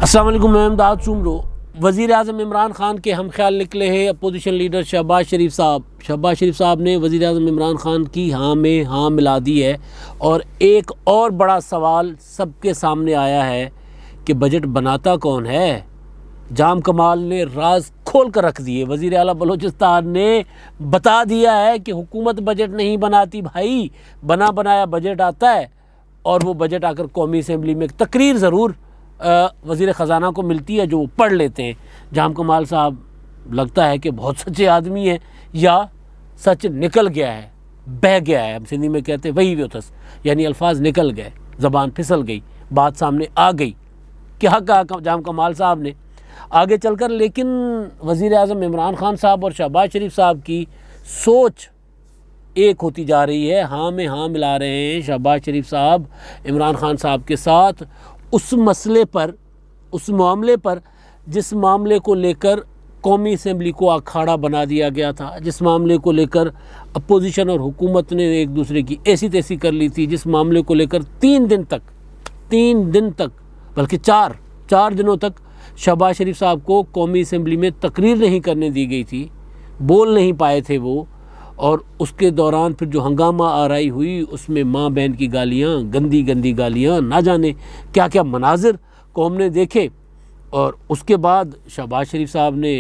अस्सलाम वालेकुम, मैं इमदाद सुमरो। वज़ीर आज़म इमरान ख़ान के हम ख्याल निकले हैं अपोजिशन लीडर शहबाज शरीफ साहब। शहबाज शरीफ साहब ने वज़ीर आज़म इमरान ख़ान की हाँ में हाँ मिला दी है। और एक और बड़ा सवाल सबके सामने आया है कि बजट बनाता कौन है। जाम कमाल ने राज खोल कर रख दिए। वज़ीर आला बलूचिस्तान ने बता दिया है कि हुकूमत बजट नहीं बनाती भाई, बना बनाया बजट आता है और वो बजट आकर कौमी असम्बली में तकरीर ज़रूर वज़ीर ख़जाना को मिलती है जो वो पढ़ लेते हैं। जाम कमाल साहब लगता है कि बहुत सच्चे आदमी हैं या सच निकल गया है, बह गया है। हम सिंधी में कहते हैं वही व्योथस, यानी अल्फाज निकल गए, ज़बान फिसल गई, बात सामने आ गई। क्या कहा जाम कमाल साहब ने आगे चलकर। लेकिन वज़ीर आज़म इमरान ख़ान साहब और शहबाज शरीफ साहब की सोच एक होती जा रही है। हाँ में हाँ मिला रहे हैं शहबाज शरीफ साहब इमरान ख़ान साहब के साथ उस मसले पर, उस मामले पर जिस मामले को लेकर कौमी असम्बली को अखाड़ा बना दिया गया था, जिस मामले को लेकर अपोजिशन और हुकूमत ने एक दूसरे की ऐसी तैसी कर ली थी, जिस मामले को लेकर 3 दिन तक बल्कि चार दिनों तक शहबाज शरीफ साहब को कौमी असम्बली में तकरीर नहीं करने दी गई थी, बोल नहीं पाए थे वो। और उसके दौरान फिर जो हंगामा आराई हुई उसमें माँ बहन की गालियाँ, गंदी गंदी गालियाँ, ना जाने क्या क्या मनाजिर कौम ने देखे। और उसके बाद शहबाज शरीफ साहब ने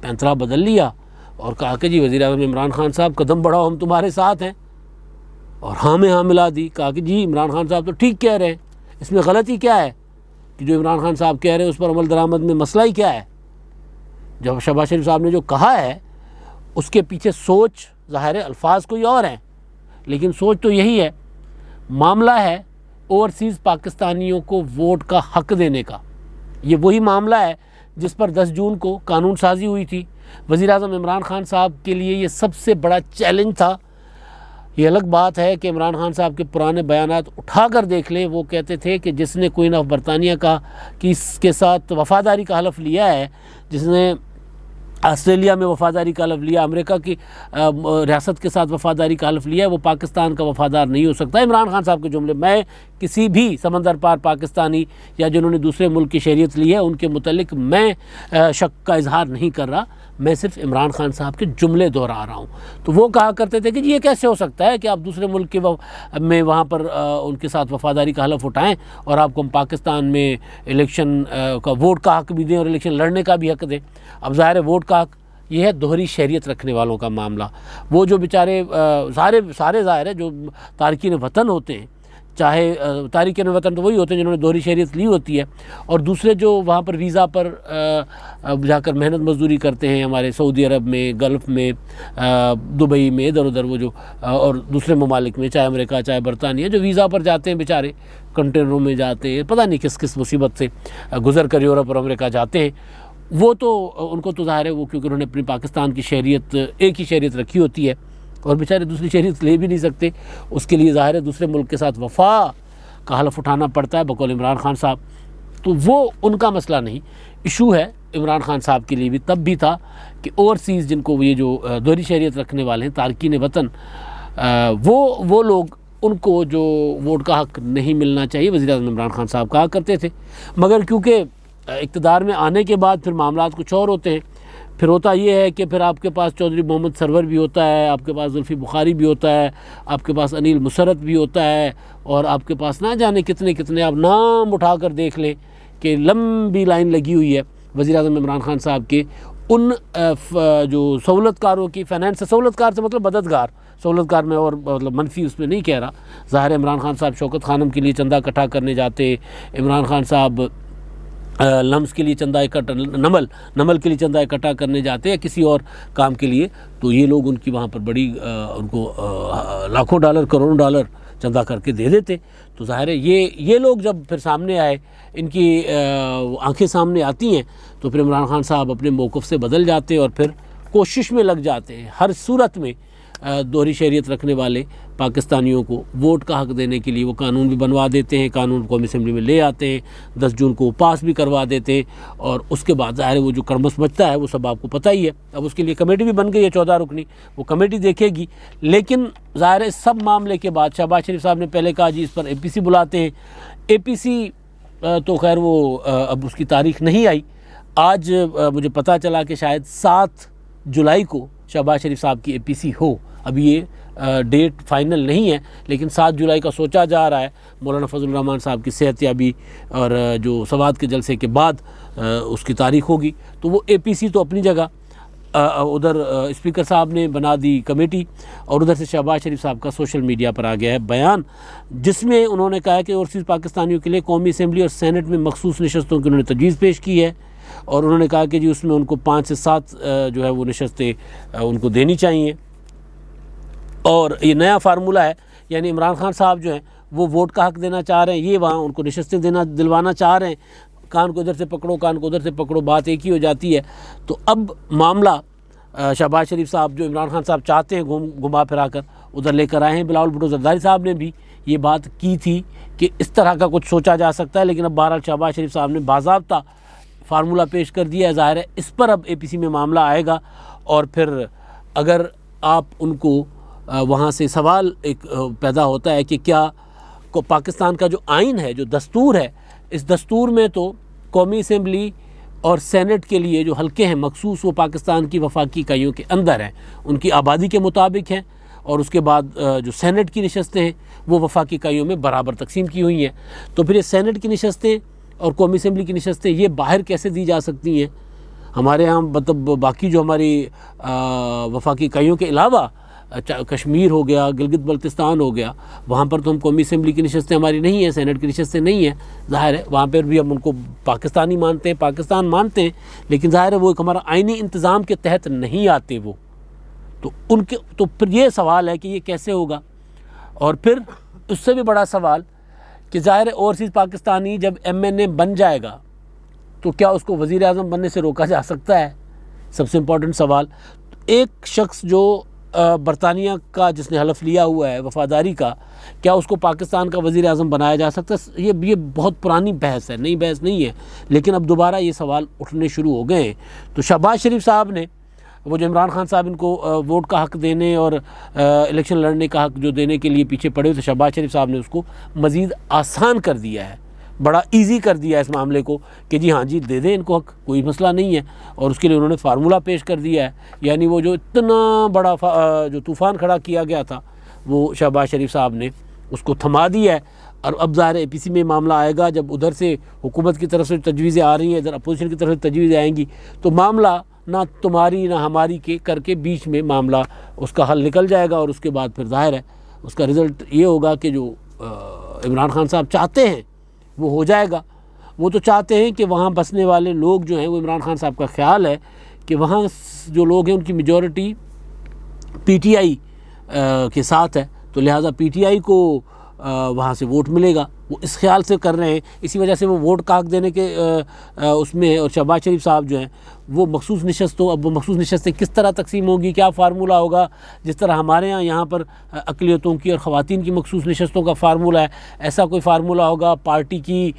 पैंतरा बदल लिया और कहा कि जी वज़ीर आज़म इमरान ख़ान साहब कदम बढ़ाओ, हम तुम्हारे साथ हैं। और हाँ में हाँ मिला दी। कहा कि जी इमरान ख़ान साहब तो ठीक कह रहे हैं, इसमें गलती क्या है कि जो इमरान ख़ान साहब कह रहे हैं उस पर अमल दरामद में मसला ही क्या है। जब शहबाज शरीफ साहब ने जो कहा है उसके पीछे सोच ज़ाहिर है, अल्फाज कोई और हैं लेकिन सोच तो यही है। मामला है ओवरसीज़ पाकिस्तानियों को वोट का हक़ देने का। ये वही मामला है जिस पर 10 जून को कानून साजी हुई थी। वज़ीर आज़म इमरान ख़ान साहब के लिए ये सबसे बड़ा चैलेंज था। ये अलग बात है कि इमरान ख़ान साहब के पुराने बयानात उठा कर देख लें। वो कहते थे कि जिसने क्वीन ऑफ बरतानिया का कि इसके साथ वफ़ादारी का हलफ़ लिया है, जिसने ऑस्ट्रेलिया में वफ़ादारी का हलफ़ लिया, अमेरिका की रियासत के साथ वफ़ादारी का हलफ़ लिया है, वो पाकिस्तान का वफ़ादार नहीं हो सकता। इमरान ख़ान साहब के जुमले। मैं किसी भी समंदर पार पाकिस्तानी या जिन्होंने दूसरे मुल्क की शरीयत ली है उनके मुतल्लिक मैं शक का इजहार नहीं कर रहा, मैं सिर्फ इमरान ख़ान साहब के जुमले दोहरा रहा हूँ। तो वो कहा करते थे कि जी ये कैसे हो सकता है कि आप दूसरे मुल्क के में वहाँ पर उनके साथ वफ़ादारी का हलफ़ उठाएँ और आपको हम पाकिस्तान में इलेक्शन का वोट का हक़ भी दें और इलेक्शन लड़ने का भी हक़ दें। अब ज़ाहिर है वोट का हक़ ये है दोहरी शहरियत रखने वालों का मामला। वो जो बेचारे सारे ज़ाहिर है जो तारकीन वतन होते हैं, चाहे तारकीन वतन तो वही होते हैं जिन्होंने दोहरी शहरियत ली होती है, और दूसरे जो वहाँ पर वीज़ा पर जाकर मेहनत मजदूरी करते हैं हमारे सऊदी अरब में, गल्फ़ में, दुबई में, इधर उधर वो जो और दूसरे ममालिक में, चाहे अमेरिका चाहे बरतानिया, जो वीज़ा पर जाते हैं बेचारे, कंटेनरों में जाते हैं, पता नहीं किस किस मुसीबत से गुजर कर यूरोप और अमेरिका जाते हैं। वो तो उनको तो ज़ाहिर है वो क्योंकि उन्होंने अपनी पाकिस्तान की शहरियत, एक ही शहरियत रखी होती है और बेचारे दूसरी शहरियत ले भी नहीं सकते। उसके लिए ज़ाहिर है दूसरे मुल्क के साथ वफ़ा का हलफ़ उठाना पड़ता है बकौल इमरान ख़ान साहब। तो वो उनका मसला नहीं, इशू है इमरान ख़ान साहब के लिए भी तब भी था कि ओवरसीज़ जिनको ये जो दोहरी शहरियत रखने वाले हैं तारकीन वतन, वो लोग, उनको जो वोट का हक़ नहीं मिलना चाहिए, वज़ीर आज़म इमरान ख़ान साहब कहा करते थे। मगर क्योंकि इक़्तिदार में आने के बाद फिर मामलात कुछ और होते हैं। फिर होता ये है कि फिर आपके पास चौधरी मोहम्मद सरवर भी होता है, आपके पास जुल्फ़ी बुखारी भी होता है, आपके पास अनिल मुसरत भी होता है, और आपके पास ना जाने कितने कितने आप नाम उठा कर देख लें कि लंबी लाइन लगी हुई है वज़ीर आज़म इमरान ख़ान साहब के उन जो सहूलतकारों की। फाइनेंस से सहूलतकार से मतलब मददगार, सहूलतकार में और मतलब मनफी उसमें नहीं कह रहा। ज़ाहिर है इमरान ख़ान साहब शौकत खानम के लिए चंदा इकट्ठा करने जाते, इमरान ख़ान साहब लम्स के लिए चंदा इकट्ठा, नमल के लिए चंदा इकट्ठा करने जाते हैं किसी और काम के लिए, तो ये लोग उनकी वहाँ पर बड़ी उनको लाखों डॉलर करोड़ों डॉलर चंदा करके दे देते। तो ज़ाहिर है ये लोग जब फिर सामने आए, इनकी आंखें सामने आती हैं, तो फिर इमरान ख़ान साहब अपने मौक़िफ़ से बदल जाते और फिर कोशिश में लग जाते हैं हर सूरत में दोहरी शहरियत रखने वाले पाकिस्तानियों को वोट का हक़ देने के लिए। वो कानून भी बनवा देते हैं, कानून कौमी असम्बली में ले आते हैं, 10 जून को पास भी करवा देते हैं, और उसके बाद ज़ाहिर है वो जो कर्मस बचता है वो सब आपको पता ही है। अब उसके लिए कमेटी भी बन गई है 14 रुकनी, वो कमेटी देखेगी। लेकिन ज़ाहिर है सब मामले के बाद शहबाज शरीफ साहब ने पहले कहा जी इस पर APC बुलाते हैं। APC तो खैर वो अब उसकी तारीख नहीं आई। आज मुझे पता चला कि शायद 7 जुलाई को शहबाज शरीफ साहब की APC हो। अभी ये डेट फाइनल नहीं है, लेकिन 7 जुलाई का सोचा जा रहा है। मौलाना फजल रहमान साहब की सेहतयाबी और जो सवाद के जलसे के बाद उसकी तारीख होगी। तो वो APC तो अपनी जगह, उधर स्पीकर साहब ने बना दी कमेटी, और उधर से शहबाज शरीफ साहब का सोशल मीडिया पर आ गया है बयान, जिसमें उन्होंने कहा है कि ओवरसीज़ पाकिस्तानियों के लिए कौमी असम्बली और सेनेट में मखसूस नशस्तों की उन्होंने तजवीज़ पेश की है, और उन्होंने कहा कि जी उसमें उनको 5 से 7 जो है वो नशस्तें उनको देनी चाहिए। और ये नया फार्मूला है, यानी इमरान खान साहब जो हैं वो वोट का हक़ देना चाह रहे हैं, ये वहाँ उनको नशस्तें दिलवाना चाह रहे हैं। कान को इधर से पकड़ो, कान को उधर से पकड़ो, बात एक ही हो जाती है। तो अब मामला शहबाज शरीफ साहब जो इमरान खान साहब चाहते हैं घुमा फिरा कर उधर लेकर आए हैं। बिलावल भुट्टो ज़रदारी साहब ने भी ये बात की थी कि इस तरह का कुछ सोचा जा सकता है, लेकिन अब बहरहाल शहबाज शरीफ साहब ने बाज़ाब्ता फार्मूला पेश कर दिया है। ज़ाहिर है इस पर अब APC में मामला आएगा, और फिर अगर आप उनको वहाँ से सवाल एक पैदा होता है कि क्या को पाकिस्तान का जो आइन है, जो दस्तूर है, इस दस्तूर में तो कौमी असम्बली और सेनेट के लिए जो हल्के हैं मखसूस, वो पाकिस्तान की वफाकी इकाइयों के अंदर हैं, उनकी आबादी के मुताबिक हैं, और उसके बाद जो सेनेट की नशस्तें हैं वो वफाकी इकाइयों में बराबर तकसीम की हुई हैं। तो फिर ये सेनेट की नशस्तें और कौमी असम्बली की नशस्तें ये बाहर कैसे दी जा सकती हैं? हमारे यहाँ मतलब बाकी जो हमारी वफाकी इकाइयों के अलावा कश्मीर हो गया, गिलगित बल्तिस्तान हो गया, वहाँ पर तो हम कौमी असम्बली की नशस्तें हमारी नहीं है, सेनेट की नशस्तें नहीं हैं। ज़ाहिर है वहाँ पर भी हम उनको पाकिस्तानी मानते हैं, पाकिस्तान मानते हैं, लेकिन ज़ाहिर है वो एक हमारा आइनी इंतज़ाम के तहत नहीं आते वो। तो उनके तो फिर ये सवाल है कि ये कैसे होगा। और फिर उससे भी बड़ा सवाल कि ज़ाहिर है ओवरसीज़ पाकिस्तानी जब MNA बन जाएगा तो क्या उसको वज़ीर आज़म बनने से रोका जा सकता है? सबसे इम्पॉर्टेंट सवाल। एक शख्स जो बरतानिया का जिसने हलफ लिया हुआ है वफ़ादारी का, क्या उसको पाकिस्तान का वज़ीर आज़म बनाया जा सकता है? ये बहुत पुरानी बहस है, नई बहस नहीं है, लेकिन अब दोबारा ये सवाल उठने शुरू हो गए हैं। तो शहबाज शरीफ साहब ने वो जो इमरान खान साहब इनको वोट का हक़ देने और इलेक्शन लड़ने का हक़ जो देने के लिए पीछे पड़े हुए थे, शहबाज शरीफ साहब ने उसको मज़ीद आसान कर दिया है, बड़ा इजी कर दिया है इस मामले को कि जी हाँ जी दे दें इनको हक़, कोई मसला नहीं है। और उसके लिए उन्होंने फार्मूला पेश कर दिया है, यानी वो जो इतना बड़ा जो तूफ़ान खड़ा किया गया था वो शहबाज शरीफ साहब ने उसको थमा दिया है। और अब ज़ाहिर APC में मामला आएगा, जब उधर से हुकूमत की तरफ से तजवीज़ें आ रही हैं, इधर अपोजिशन की तरफ से तजवीज़ें आएंगी, तो मामला ना तुम्हारी ना हमारी के करके बीच में मामला उसका हल निकल जाएगा। और उसके बाद फिर ज़ाहिर है उसका रिज़ल्ट ये होगा कि जो इमरान खान साहब चाहते हैं वो हो जाएगा। वो तो चाहते हैं कि वहाँ बसने वाले लोग जो हैं, वो इमरान खान साहब का ख्याल है कि वहाँ जो लोग हैं उनकी मेजॉरिटी PTI के साथ है, तो लिहाजा PTI को वहाँ से वोट मिलेगा। वो इस ख्याल से कर रहे हैं, इसी वजह से वो वोट का हक़ देने के उसमें। और शहबाज शरीफ साहब जो हैं वो मखसूस नशस्तों, अब वो मखसूस नशस्तें किस तरह तकसीम होगी, क्या फार्मूला होगा? जिस तरह हमारे यहाँ पर अक़लियतों की और ख़वातीन की मखसूस नशस्तों का फार्मूला है, ऐसा कोई फार्मूला होगा पार्टी की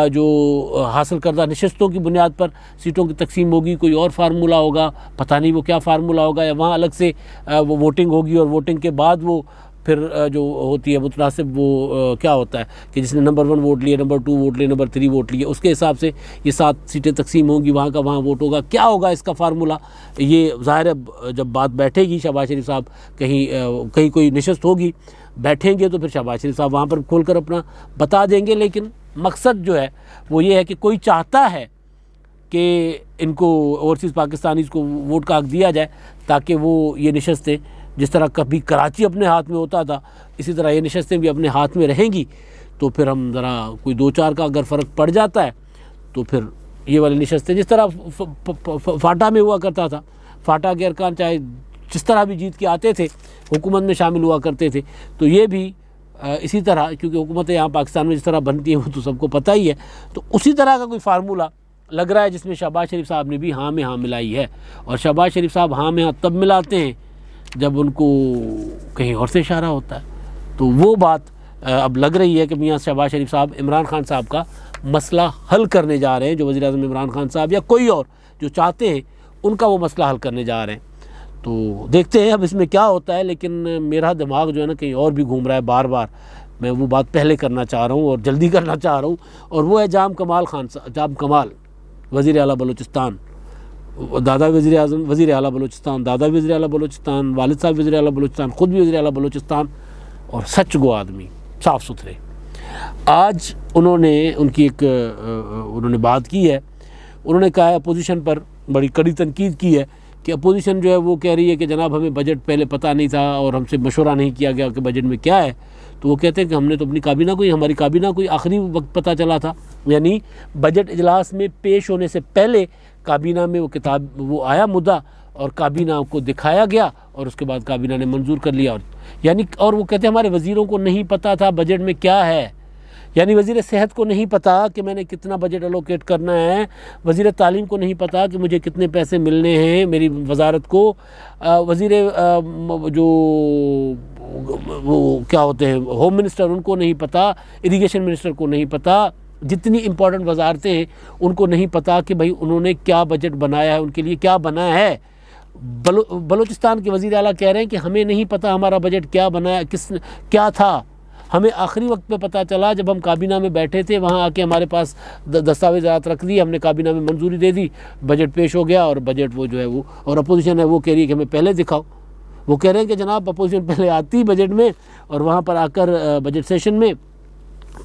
जो हासिल करदा नशस्तों की बुनियाद पर सीटों की तकसीम होगी, कोई और फार्मूला होगा, पता नहीं वो क्या फार्मूला होगा। या वहाँ अलग से वो वोटिंग होगी, और वोटिंग के बाद वो फिर जो होती है मुतनासिब वो क्या होता है कि जिसने नंबर 1 वोट लिए, नंबर 2 वोट लिए, नंबर 3 वोट लिए, उसके हिसाब से ये 7 सीटें तकसीम होंगी, वहाँ का वहाँ वोट होगा। क्या होगा इसका फार्मूला? ये ज़ाहिर है जब बात बैठेगी, शहबाज शरीफ साहब कहीं कोई नशस्त होगी, बैठेंगे, तो फिर शहबाज शरीफ साहब वहाँ पर खोल कर अपना बता देंगे। लेकिन मकसद जो है वो ये है कि कोई चाहता है कि इनको ओवरसीज़ पाकिस्तानीज़ को वोट का हक़ दिया जाए, ताकि वो ये नशस्तें जिस तरह कभी कराची अपने हाथ में होता था, इसी तरह ये नशस्तें भी अपने हाथ में रहेंगी। तो फिर हम ज़रा कोई 2-4 का अगर फ़र्क पड़ जाता है तो फिर ये वाली नशस्तें जिस तरह फाटा में हुआ करता था, फाटा के अरकान चाहे जिस तरह भी जीत के आते थे हुकूमत में शामिल हुआ करते थे, तो ये भी इसी तरह, क्योंकि हुकूमतें यहाँ पाकिस्तान में जिस तरह बनती हैं वो तो सबको पता ही है, तो उसी तरह का कोई फार्मूला लग रहा है जिसमें शहबाज शरीफ साहब ने भी हाँ में हाँ मिलाई है। और शहबाज शरीफ साहब हाँ में हाँ तब मिलाते हैं जब उनको कहीं और से इशारा होता है। तो वो बात अब लग रही है कि मियाँ शहबाज शरीफ साहब इमरान खान साहब का मसला हल करने जा रहे हैं, जो वज़ीर आज़म इमरान खान साहब या कोई और जो चाहते हैं उनका वो मसला हल करने जा रहे हैं। तो देखते हैं अब इसमें क्या होता है, लेकिन मेरा दिमाग जो है ना कहीं और भी घूम रहा है बार बार मैं वो बात पहले करना चाह रहा हूँ और जल्दी करना चाह रहा हूँ, और वो है जाम कमाल वज़ीर आला बलूचिस्तान, दादा वज़ीर आज़म वज़ीर आला बलूचिस्तान, दादा वज़ीर आला बलूचिस्तान, वालिद साहब वज़ीर आला बलूचिस्तान, ख़ुद भी वज़ीर आला बलूचिस्तान, और सच गो आदमी, साफ़ सुथरे। आज उन्होंने बात की है, उन्होंने कहा है अपोजिशन पर बड़ी कड़ी तनकीद की है कि अपोजिशन जो है वो कह रही है कि जनाब हमें बजट पहले पता नहीं था और हमसे मशवरा नहीं किया गया कि बजट में क्या है। तो वो कहते हैं कि हमने तो अपनी काबीना को ही, हमारी काबीना को ही आखिरी वक्त पता चला था, यानी बजट इजलास में पेश होने से पहले काबीना में वो आया मुद्दा और काबीना को दिखाया गया और उसके बाद काबीना ने मंजूर कर लिया। और वो कहते हैं हमारे वज़ीरों को नहीं पता था बजट में क्या है, यानी वज़ीर सेहत को नहीं पता कि मैंने कितना बजट एलोकेट करना है, वज़ीर तालीम को नहीं पता कि मुझे कितने पैसे मिलने हैं मेरी वजारत को, वज़ीर जो वो क्या होते हैं होम मिनिस्टर उनको नहीं पता, इरिगेशन मिनिस्टर को नहीं पता, जितनी इंपॉर्टेंट वजारतें हैं उनको नहीं पता कि भाई उन्होंने क्या बजट बनाया है, उनके लिए क्या बना है। बलूचिस्तान के वज़ीर आला कह रहे हैं कि हमें नहीं पता हमारा बजट क्या बनाया, क्या था, हमें आखिरी वक्त पे पता चला जब हम काबीना में बैठे थे, वहाँ आके हमारे पास दस्तावेज़ात रख दिए, हमने काबीना में मंजूरी दे दी, बजट पेश हो गया और बजट वो जो है वो, और अपोजिशन है वो कह रही है कि हमें पहले दिखाओ। वो कह रहे हैं कि जनाब अपोजिशन पहले आती बजट में और वहाँ पर आकर बजट सेशन में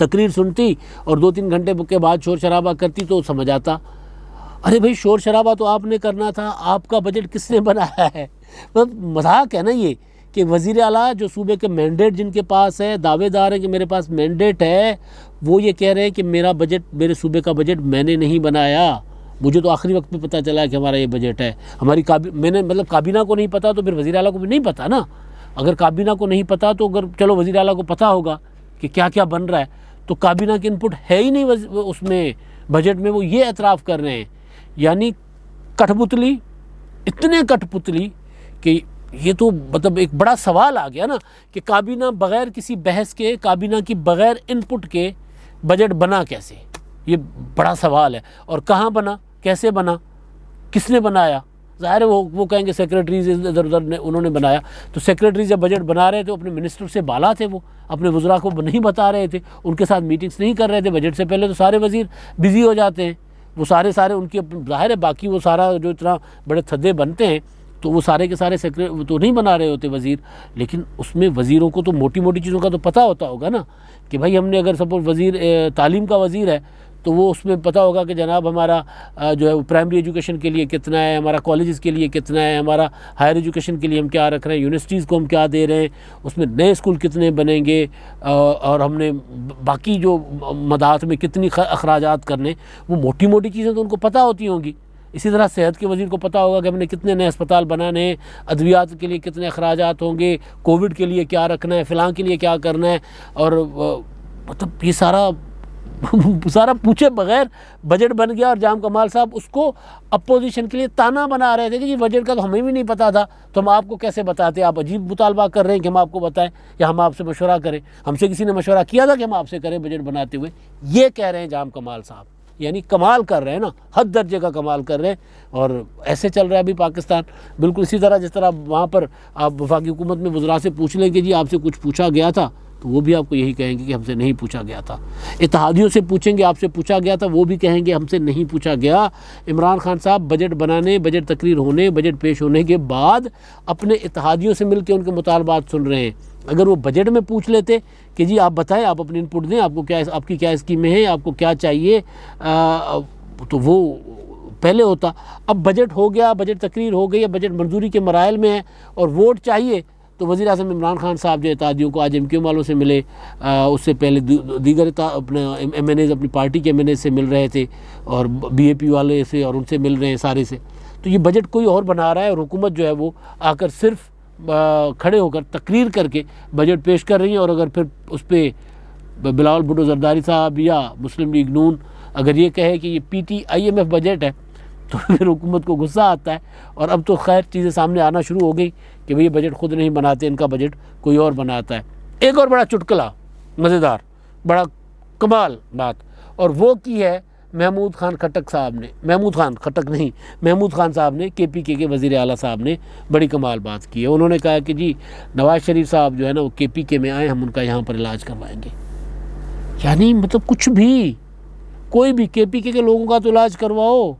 तकरीर सुनती और 2-3 घंटे के बाद शोर शराबा करती तो समझ आता। अरे भाई शोर शराबा तो आपने करना था, आपका बजट किसने बनाया है? मतलब मजाक है ना ये कि वज़ीर आला जो सूबे के मैंडेट जिनके पास है, दावेदार है कि मेरे पास मैंडेट है, वो ये कह रहे हैं कि मेरा बजट, मेरे सूबे का बजट मैंने नहीं बनाया, मुझे तो आखिरी वक्त में पता चला कि हमारा ये बजट है। हमारी काबीना को नहीं पता तो फिर वज़ीर आला को भी नहीं पता ना। अगर काबीना को नहीं पता तो अगर चलो वज़ीर आला को पता होगा कि क्या क्या बन रहा है, तो काबीना की इनपुट है ही नहीं उसमें बजट में, वो ये एतराफ़ कर रहे हैं। यानी कठपुतली, इतने कठपुतली कि ये तो मतलब एक बड़ा सवाल आ गया ना कि काबीना बग़ैर किसी बहस के, काबीना की बग़ैर इनपुट के बजट बना कैसे, ये बड़ा सवाल है। और कहाँ बना, कैसे बना, किसने बनाया? ज़ाहिर है वो कहेंगे सेक्रेटरीज इधर उधर ने उन्होंने बनाया। तो सेक्रेटरी जब बजट बना रहे थे अपने मिनिस्टर से बाला थे, वो अपने वज़रा को नहीं बता रहे थे, उनके साथ मीटिंग्स नहीं कर रहे थे। बजट से पहले तो सारे वज़ीर बिज़ी हो जाते हैं, वो सारे उनकी ज़ाहिर है, बाकी वो सारा जो इतना बड़े थद्दे बनते हैं तो वो सारे के सारे सेक्रेटरी तो नहीं बना रहे होते वज़ीर, लेकिन उसमें वज़ीरों को तो मोटी मोटी चीज़ों का तो पता होता होगा ना कि भाई हमने अगर सपोज वज़ीर तालीम का वज़ीर है तो वो उसमें पता होगा कि जनाब हमारा जो है प्राइमरी एजुकेशन के लिए कितना है, हमारा कॉलेजेस के लिए कितना है, हमारा हायर एजुकेशन के लिए हम क्या रख रहे हैं, यूनिवर्सिटीज़ को हम क्या दे रहे हैं, उसमें नए स्कूल कितने बनेंगे, और हमने बाकी जो मदात में कितनी अखराजात करने, वो मोटी मोटी चीज़ें तो उनको पता होती होंगी। इसी तरह सेहत के वज़ीर को पता होगा कि हमने कितने नए अस्पताल बनाने हैं, अद्वियात के लिए कितने अखराजात होंगे, कोविड के लिए क्या रखना है, फ़िलहाल के लिए क्या करना है। और मतलब ये सारा पूछे बगैर बजट बन गया। और जाम कमाल साहब उसको अपोजिशन के लिए ताना बना रहे थे कि जी बजट का तो हमें भी नहीं पता था, तो हम आपको कैसे बताते, आप अजीब मुतालबा कर रहे हैं कि हम आपको बताएं या हम आपसे मशवरा करें, हमसे किसी ने मशवरा किया था कि हम आपसे करें बजट बनाते हुए। ये कह रहे हैं जाम कमाल साहब, यानी कमाल कर रहे हैं ना, हद दर्जे का कमाल कर रहे हैं। और ऐसे चल रहा है अभी पाकिस्तान, बिल्कुल इसी तरह जिस तरह वहाँ पर आप वफाकी हुकूमत में वज़रा से पूछ लें कि जी आपसे कुछ पूछा गया था, तो वो भी आपको यही कहेंगे कि हमसे नहीं पूछा गया था। इत्तेहादियों से पूछेंगे आपसे पूछा गया था, वो भी कहेंगे हमसे नहीं पूछा गया। इमरान खान साहब बजट बनाने, बजट तकरीर होने, बजट पेश होने के बाद अपने इत्तेहादियों से मिलकर उनके मुतालबात सुन रहे हैं। अगर वो बजट में पूछ लेते कि जी आप बताएं, आप अपनी इनपुट दें, आपको क्या, आपकी क्या स्कीमें हैं, आपको क्या चाहिए, तो वो पहले होता। अब बजट हो गया, बजट तकरीर हो गई, बजट मंजूरी के मराइल में है और वोट चाहिए, तो वज़ीर आज़म इमरान खान साहब जो इत्तेहादियों को आज MQ वालों से मिले, उससे पहले दीगर अपने MNAs अपनी पार्टी के MNAs से मिल रहे थे और BAP वाले से, और उनसे मिल रहे हैं सारे से। तो ये बजट कोई और बना रहा है और हुकूमत जो है वो आकर सिर्फ खड़े होकर तकरीर करके बजट पेश कर रही है। और अगर फिर उस पर बिलावल भुट्टो ज़रदारी साहब या मुस्लिम लीग नून अगर ये कहे कि ये PTIMF बजट है, तो फिर हुकूमत को गुस्सा आता है। और अब तो खैर चीज़ें सामने आना शुरू हो गई कि भाई ये बजट ख़ुद नहीं बनाते, इनका बजट कोई और बनाता है। एक और बड़ा चुटकुला, मज़ेदार, बड़ा कमाल बात, और वो की है महमूद खान खट्टक साहब ने, महमूद खान खट्टक नहीं, महमूद खान साहब ने, KPK के वज़ीर आला साहब ने बड़ी कमाल बात की है। उन्होंने कहा कि जी नवाज़ शरीफ साहब जो है ना वो KPK में आए, हम उनका यहाँ पर इलाज करवाएंगे। यानी मतलब कुछ भी, कोई भी KPK के लोगों का तो इलाज करवाओ।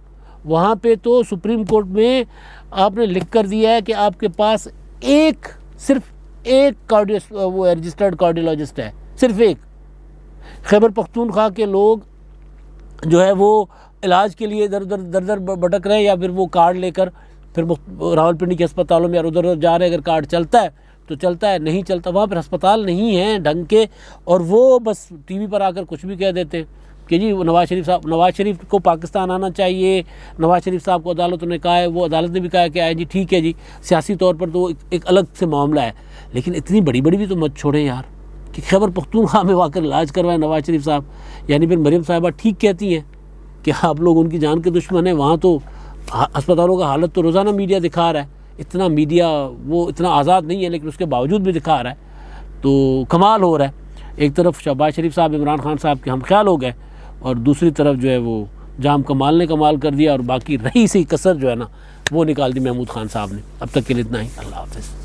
वहाँ पे तो सुप्रीम कोर्ट में आपने लिख कर दिया है कि आपके पास सिर्फ एक वो रजिस्टर्ड कार्डियोलॉजिस्ट है, सिर्फ एक। खैबर पख्तूनख्वा के लोग जो है वो इलाज के लिए दर दर भटक रहे हैं, या फिर वो कार्ड लेकर फिर रावलपिंडी के अस्पतालों में उधर उधर जा रहे हैं। अगर कार्ड चलता है तो चलता है, नहीं चलता, वहाँ पर अस्पताल नहीं हैं ढंग के, और वो बस TV पर आकर कुछ भी कह देते हैं कि जी नवाज़ शरीफ को पाकिस्तान आना चाहिए। नवाज़ शरीफ साहब को अदालतों ने कहा है, वो अदालत ने भी कहा कि आए जी ठीक है जी, सियासी तौर पर तो एक अलग से मामला है, लेकिन इतनी बड़ी भी तो मत छोड़ें यार कि खैबर पख्तूनख्वा में आकर इलाज करवाएं नवाज़ शरीफ साहब। यानी फिर मरीम साहिबा ठीक कहती हैं कि आप लोग उनकी जान के दुश्मन हैं। वहाँ तो अस्पतालों का हालत तो रोज़ाना मीडिया दिखा रहा है, इतना मीडिया वो इतना आज़ाद नहीं है, लेकिन उसके बावजूद भी दिखा रहा है, तो कमाल हो रहा है। एक तरफ शहबाज शरीफ साहब इमरान खान साहब के हम ख्याल हो गए, और दूसरी तरफ जो है वो जाम कमाल ने कमाल कर दिया, और बाकी रही सी कसर जो है ना वो निकाल दी महमूद खान साहब ने। अब तक के लिए इतना ही, अल्लाह हाफ़िज़।